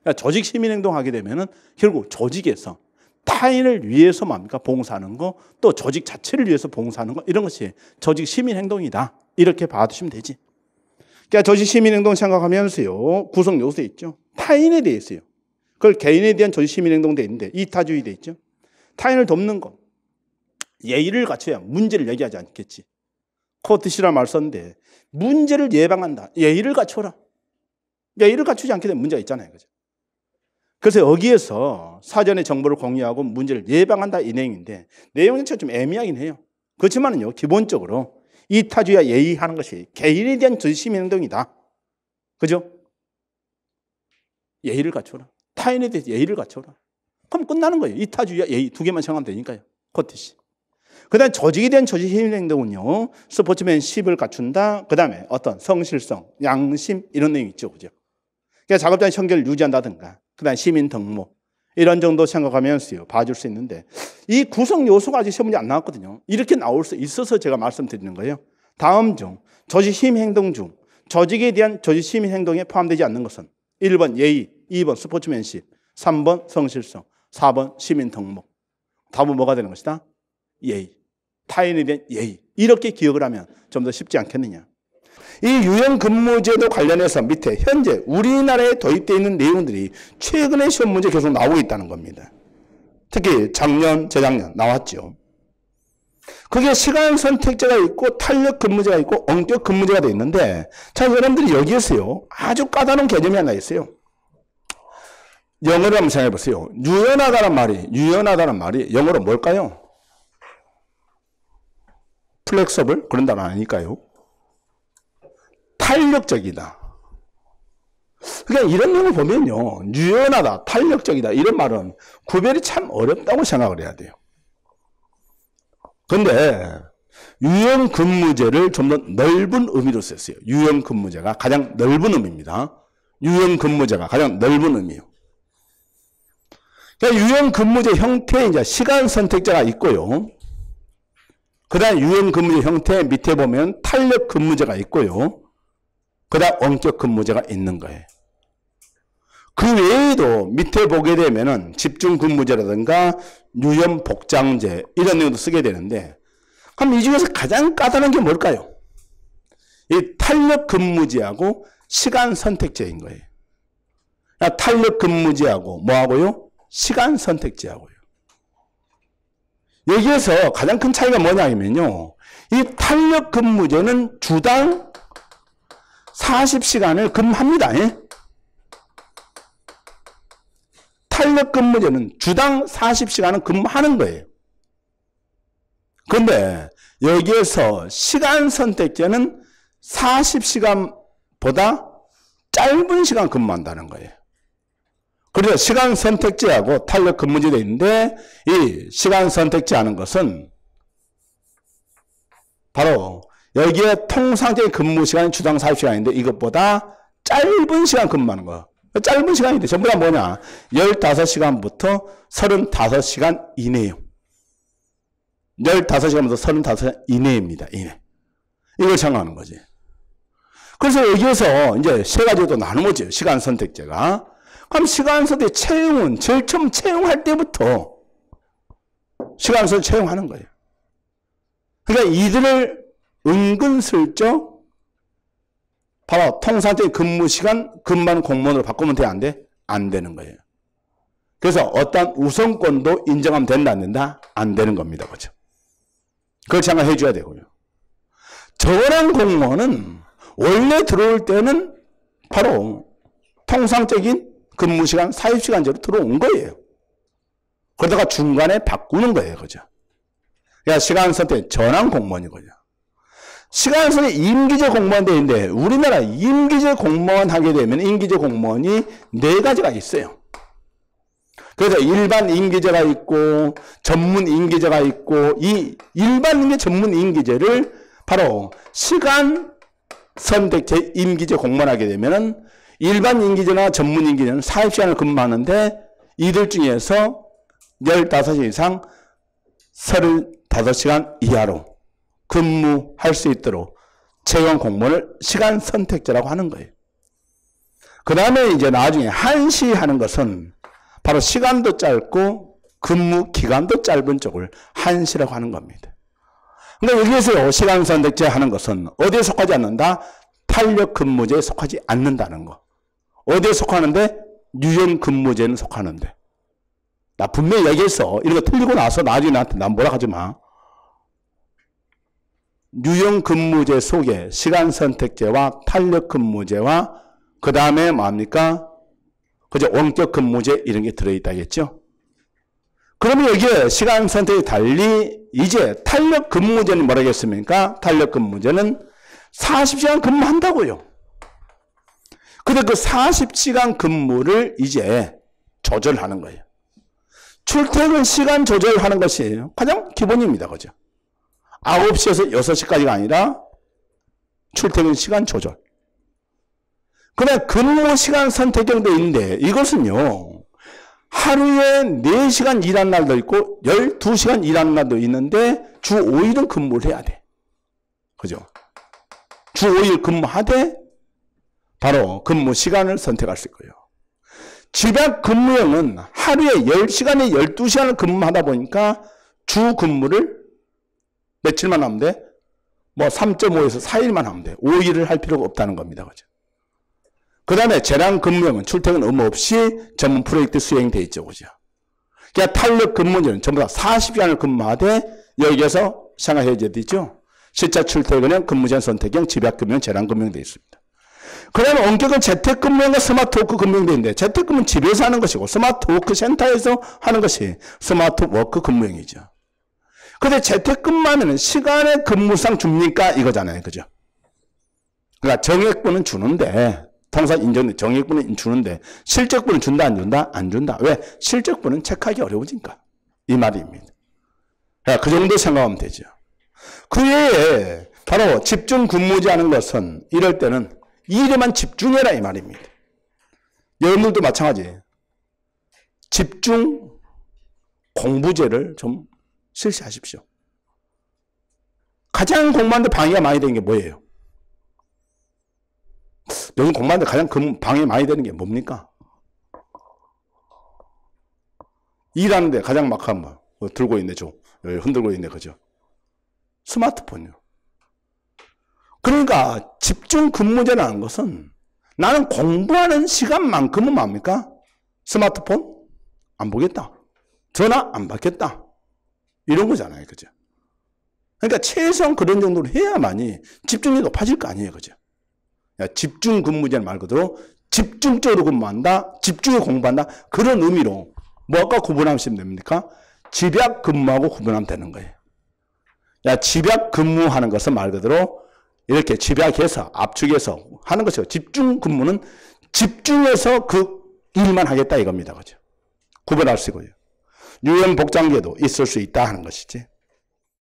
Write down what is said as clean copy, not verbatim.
그러니까 조직 시민행동 하게 되면은 결국 조직에서 타인을 위해서 뭡니까? 봉사하는 거, 또 조직 자체를 위해서 봉사하는 거, 이런 것이 조직 시민행동이다. 이렇게 봐두시면 되지. 그러니까 조직 시민행동 생각하면서요, 구성 요소 있죠. 타인에 대해서요. 그걸 개인에 대한 조직 시민행동 돼 있는데, 이타주의 돼 있죠. 타인을 돕는 거. 예의를 갖춰야 문제를 얘기하지 않겠지. 코트시라 말 썼는데, 문제를 예방한다. 예의를 갖춰라. 예의를 갖추지 않게 되면 문제가 있잖아요. 그죠? 그래서 여기에서 사전에 정보를 공유하고 문제를 예방한다 이 내용인데 내용 자체가 좀 애매하긴 해요. 그렇지만은요, 기본적으로 이타주의와 예의하는 것이 개인에 대한 시민행동이다. 그죠? 예의를 갖춰라. 타인에 대해서 예의를 갖춰라. 그럼 끝나는 거예요. 이타주의와 예의 두 개만 정하면 되니까요. 코트시. 그 다음에 조직에 대한 조직 시민행동은요, 스포츠맨십을 갖춘다. 그 다음에 어떤 성실성, 양심 이런 내용이 있죠. 그죠? 그러니까 작업자의 청결을 유지한다든가, 그 다음에 시민 덕목, 이런 정도 생각하면서요, 봐줄 수 있는데, 이 구성 요소가 아직 시험 문제 안 나왔거든요. 이렇게 나올 수 있어서 제가 말씀드리는 거예요. 다음 중, 조직 시민 행동 중, 조직에 대한 조직 시민 행동에 포함되지 않는 것은 1번 예의, 2번 스포츠맨십, 3번 성실성, 4번 시민 덕목. 답은 뭐가 되는 것이다? 예의. 타인에 대한 예의. 이렇게 기억을 하면 좀 더 쉽지 않겠느냐. 이 유연근무제도 관련해서 밑에 현재 우리나라에 도입되어 있는 내용들이 최근에 시험 문제 계속 나오고 있다는 겁니다. 특히 작년, 재작년 나왔죠. 그게 시간 선택제가 있고 탄력 근무제가 있고 원격 근무제가 되어 있는데, 자, 여러분들이 여기에서요, 아주 까다로운 개념이 하나 있어요. 영어로 한번 생각해 보세요. 유연하다는 말이 영어로 뭘까요? 플렉서블? 그런 단어 아닐까요? 탄력적이다. 그러니까 이런 내용을 보면요, 유연하다, 탄력적이다 이런 말은 구별이 참 어렵다고 생각을 해야 돼요. 그런데 유연근무제를 좀 더 넓은 의미로 썼어요. 유연근무제가 가장 넓은 의미입니다. 유연근무제가 가장 넓은 의미예요. 그러니까 유연근무제 형태에 이제 시간 선택제가 있고요. 그 다음 유연근무제 형태 밑에 보면 탄력근무제가 있고요. 그 다음 원격 근무제가 있는 거예요. 그 외에도 밑에 보게 되면은 집중근무제라든가 유연복장제 이런 내용도 쓰게 되는데, 그럼 이 중에서 가장 까다로운 게 뭘까요? 이 탄력근무제하고 시간선택제인 거예요. 그러니까 탄력근무제하고 뭐하고요? 시간선택제하고요. 여기에서 가장 큰 차이가 뭐냐면요, 이 탄력근무제는 주당 40시간을 근무합니다. 예? 탄력근무제는 주당 40시간은 근무하는 거예요. 그런데 여기에서 시간선택제는 40시간보다 짧은 시간 근무한다는 거예요. 그래서 시간선택제하고 탄력근무제도 있는데, 이 시간선택제 하는 것은 바로 여기에 통상적인 근무 시간이 주당 40시간인데 이것보다 짧은 시간 근무하는 거. 짧은 시간인데 전부 다 뭐냐? 15시간부터 35시간 이내예요. 15시간부터 35시간 이내입니다. 이내. 이걸 생각하는 거지. 그래서 여기에서 이제 세 가지로 나누어져요. 시간 선택제가. 그럼 시간 선택 채용은 제일 처음 채용할 때부터 시간 선택 채용하는 거예요. 그러니까 이들을 은근슬쩍 바로 통상적인 근무시간 근무하는 공무원으로 바꾸면 돼? 안 돼? 안 되는 거예요. 그래서 어떤 우선권도 인정하면 된다 안 된다? 안 되는 겁니다. 그렇죠? 그걸 생각해 줘야 되고요. 저런 공무원은 원래 들어올 때는 바로 통상적인 근무시간 40시간제로 들어온 거예요. 그러다가 중간에 바꾸는 거예요. 그죠? 그러니까 시간 선택 전환 공무원이거든요. 시간 선택 임기제 공무원 되는데, 우리나라 임기제 공무원 하게 되면 임기제 공무원이 4가지가 있어요. 그래서 일반 임기제가 있고 전문 임기제가 있고, 이 일반 임기 전문 임기제를 바로 시간 선택제 임기제 공무원 하게 되면은, 일반 임기제나 전문 임기제는 40시간을 근무하는데 이들 중에서 15시간 이상 35시간 이하로 근무할 수 있도록 채용 공무원을 시간 선택제라고 하는 거예요. 그 다음에 이제 나중에 한시하는 것은 바로 시간도 짧고 근무 기간도 짧은 쪽을 한시라고 하는 겁니다. 근데 여기에서 시간 선택제 하는 것은 어디에 속하지 않는다? 탄력 근무제에 속하지 않는다는 거. 어디에 속하는데? 유연 근무제는 속하는데. 나 분명히 얘기했어. 이런 거 틀리고 나서 나중에 나한테 난 뭐라 하지 마. 유연 근무제 속에 시간 선택제와 탄력 근무제와 그 다음에 뭡니까? 그죠? 원격 근무제 이런 게 들어있다겠죠? 그러면 여기에 시간 선택이 달리 이제 탄력 근무제는 뭐라 했습니까? 탄력 근무제는 40시간 근무한다고요. 근데 그 40시간 근무를 이제 조절하는 거예요. 출퇴근 시간 조절하는 것이 가장 기본입니다. 그죠? 9시에서 6시까지가 아니라 출퇴근 시간 조절. 그다음에 근무 시간 선택형도 있는데 이것은요. 하루에 4시간 일하는 날도 있고 12시간 일하는 날도 있는데 주 5일은 근무를 해야 돼. 그죠? 주 5일 근무하되 바로 근무 시간을 선택할 수 있고요. 집약 근무형은 하루에 10시간에 12시간을 근무하다 보니까 주 근무를 며칠만 하면 돼? 뭐 3.5에서 4일만 하면 돼. 5일을 할 필요가 없다는 겁니다. 그죠? 그 다음에 재량 근무형은 출퇴근 의무 없이 전문 프로젝트 수행되어 있죠. 그죠? 그러니까 탄력 근무제는 전부 다 40시간을 근무하되 여기에서 생각해야 되죠. 실제 출퇴근형, 근무제한 선택형, 집약근무형, 재량근무형 되어 있습니다. 그 다음에 원격은 재택근무형과 스마트워크 근무형 되어 있는데 재택근무는 집에서 하는 것이고 스마트워크 센터에서 하는 것이 스마트워크 근무형이죠. 근데 재택근무하면 시간의 근무상 줍니까? 이거잖아요. 그죠? 그러니까 정액분은 주는데 통상 인정 정액분은 주는데 실적분은 준다 안 준다? 안 준다. 왜? 실적분은 체크하기 어려워지니까. 이 말입니다. 그러니까 그 정도 생각하면 되죠. 그 외에 바로 집중 근무제 하는 것은 이럴 때는 일에만 집중해라 이 말입니다. 여러분들도 마찬가지. 집중 공부제를 좀 실시하십시오. 가장 공부하는데 방해가 많이 되는 게 뭐예요? 여러분 공부하는데 가장 방해 많이 되는 게 뭡니까? 일하는데 가장 막한 거 들고 있네, 흔들고 있네, 그죠? 스마트폰이요. 그러니까 집중 근무제라는 것은 나는 공부하는 시간만큼은 뭡니까? 스마트폰 안 보겠다. 전화 안 받겠다. 이런 거잖아요. 그죠? 그러니까 최소한 그런 정도로 해야만이 집중력이 높아질 거 아니에요. 그죠? 집중 근무제는 말 그대로 집중적으로 근무한다. 집중해 공부한다. 그런 의미로 뭐가 구분하시면 됩니까? 집약 근무하고 구분하면 되는 거예요. 집약 근무하는 것은 말 그대로 이렇게 집약해서 압축해서 하는 것이고 집중 근무는 집중해서 그 일만 하겠다 이겁니다. 그죠? 구분할 수 있고요. 유연 복장계도 있을 수 있다 하는 것이지.